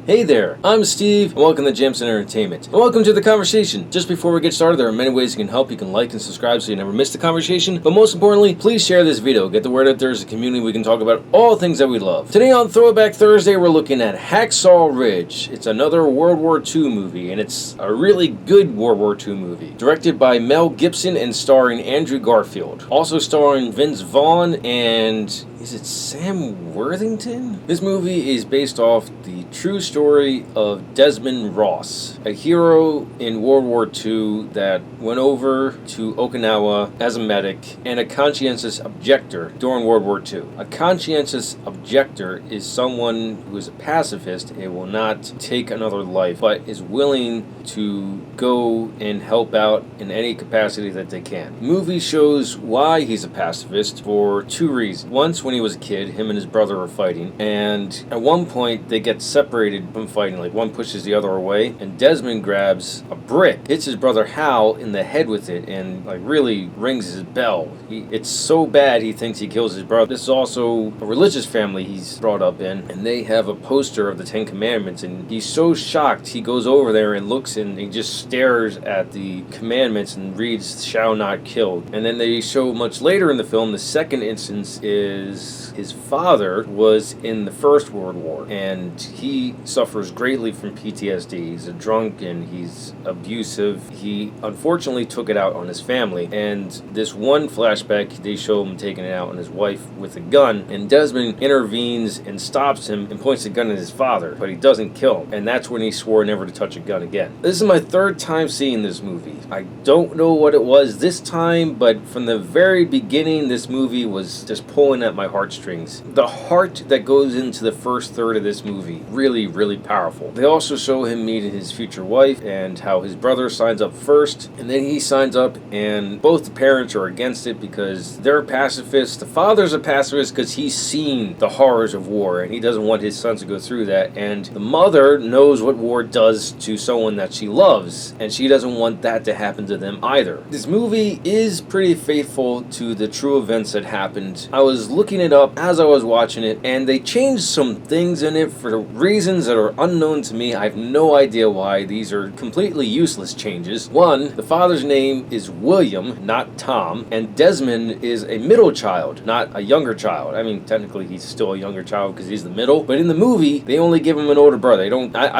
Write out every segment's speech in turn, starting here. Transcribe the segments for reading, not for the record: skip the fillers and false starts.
Hey there, I'm Steve, and welcome to Jamsin Entertainment. And welcome to the conversation. Just before we get started, there are many ways you can help. You can like and subscribe so you never miss the conversation. But most importantly, please share this video. Get the word out there as a community. We can talk about all things that we love. Today on Throwback Thursday, we're looking at Hacksaw Ridge. It's another World War II movie, and it's a really good World War II movie. Directed by Mel Gibson and starring Andrew Garfield. Also starring Vince Vaughn and... is it Sam Worthington? This movie is based off the true story of Desmond Ross, a hero in World War II that went over to Okinawa as a medic and a conscientious objector during World War II. A conscientious objector is someone who is a pacifist and will not take another life, but is willing to go and help out in any capacity that they can. The movie shows why he's a pacifist for two reasons. Once, when he was a kid, him and his brother were fighting, and at one point they get separated from fighting, like one pushes the other away, and Desmond grabs a brick, hits his brother Hal in the head with it, and like really rings his bell. It's so bad he thinks he kills his brother. This is also a religious family he's brought up in, and they have a poster of the Ten Commandments, and he's so shocked he goes over there and looks and he just stares at the commandments and reads "shall not kill." And then they show much later in the film, the second instance is his father was in the First World War, and he suffers greatly from PTSD. He's a drunk and he's abusive. He unfortunately took it out on his family, and this one flashback they show him taking it out on his wife with a gun, and Desmond intervenes and stops him and points the gun at his father, but he doesn't kill him, and that's when he swore never to touch a gun again. This is my third time seeing this movie. I don't know what it was this time, but from the very beginning this movie was just pulling at my heartstrings. The heart that goes into the first third of this movie, really, really powerful. They also show him meeting his future wife and how his brother signs up first, and then he signs up, and both the parents are against it because they're pacifists. The father's a pacifist because he's seen the horrors of war and he doesn't want his sons to go through that, and the mother knows what war does to someone that she loves, and she doesn't want that to happen to them either. This movie is pretty faithful to the true events that happened. I was looking it up as I was watching it, and they changed some things in it for reasons that are unknown to me. I have no idea why. These are completely useless changes. One, the father's name is William, not Tom, and Desmond is a middle child, not a younger child. I mean, technically he's still a younger child because he's the middle, but in the movie they only give him an older brother. I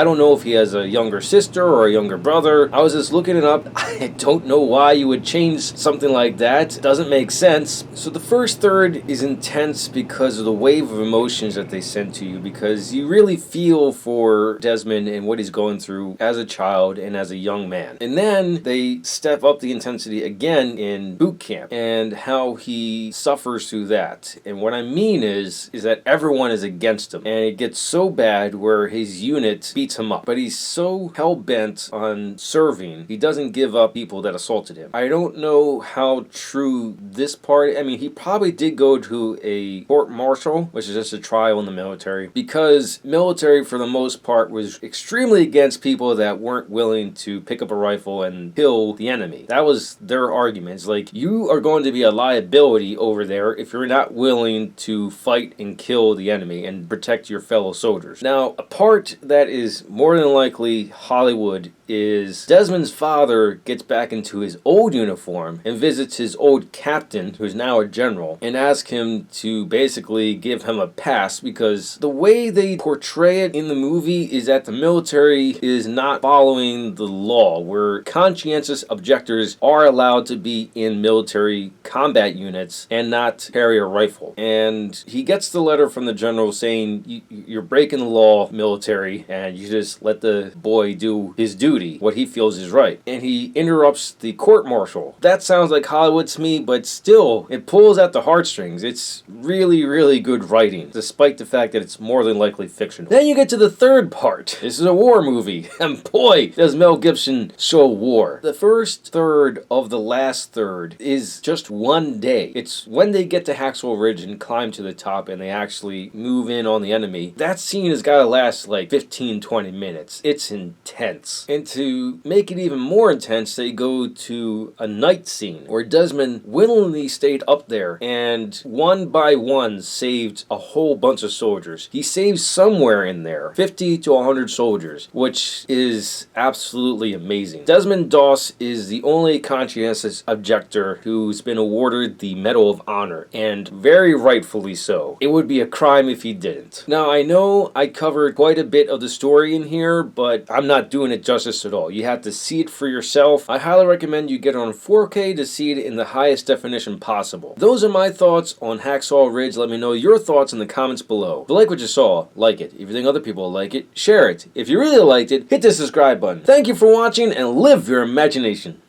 don't know if he has a younger sister or a younger brother. I was just looking it up. I don't know why you would change something like that. Doesn't make sense. So the first third is intense because of the wave of emotions that they send to you, because you really feel for Desmond and what he's going through as a child and as a young man. And then they step up the intensity again in boot camp and how he suffers through that. And what I mean is that everyone is against him, and it gets so bad where his unit beats him up, but he's so hell-bent on serving, he doesn't give up people that assaulted him. I don't know how true this part, I mean, he probably did go to a court-martial, which is just a trial in the military, because military for the most part was extremely against people that weren't willing to pick up a rifle and kill the enemy. That was their arguments. Like, you are going to be a liability over there if you're not willing to fight and kill the enemy and protect your fellow soldiers. Now, a part that is more than likely Hollywood is Desmond's father gets back into his old uniform and visits his old captain, who's now a general, and asks him to basically give him a pass, because the way they portray it in the movie is that the military is not following the law, where conscientious objectors are allowed to be in military combat units and not carry a rifle. And he gets the letter from the general saying, you're breaking the law, military, and you just let the boy do his duty, what he feels is right. And he interrupts the court-martial. That sounds like Hollywood to me, but still, it pulls at the heartstrings. It's really, really good writing, despite the fact that it's more than likely fictional. Then you get to the third part. This is a war movie, and boy, does Mel Gibson show war. The first third of the last third is just one day. It's when they get to Hacksaw Ridge and climb to the top and they actually move in on the enemy. That scene has got to last like 15-20 minutes. It's intense. And to make it even more intense, they go to a night scene where Desmond willingly stayed up there and one by guy, one, saved a whole bunch of soldiers. He saved somewhere in there 50 to 100 soldiers, which is absolutely amazing. Desmond Doss is the only conscientious objector who's been awarded the Medal of Honor, and very rightfully so. It would be a crime if he didn't. Now, I know I covered quite a bit of the story in here, but I'm not doing it justice at all. You have to see it for yourself. I highly recommend you get on 4K to see it in the highest definition possible. Those are my thoughts on Hacksaw Ridge. Let me know your thoughts in the comments below. If you like what you saw, like it. If you think other people like it, share it. If you really liked it, hit the subscribe button. Thank you for watching, and live your imagination.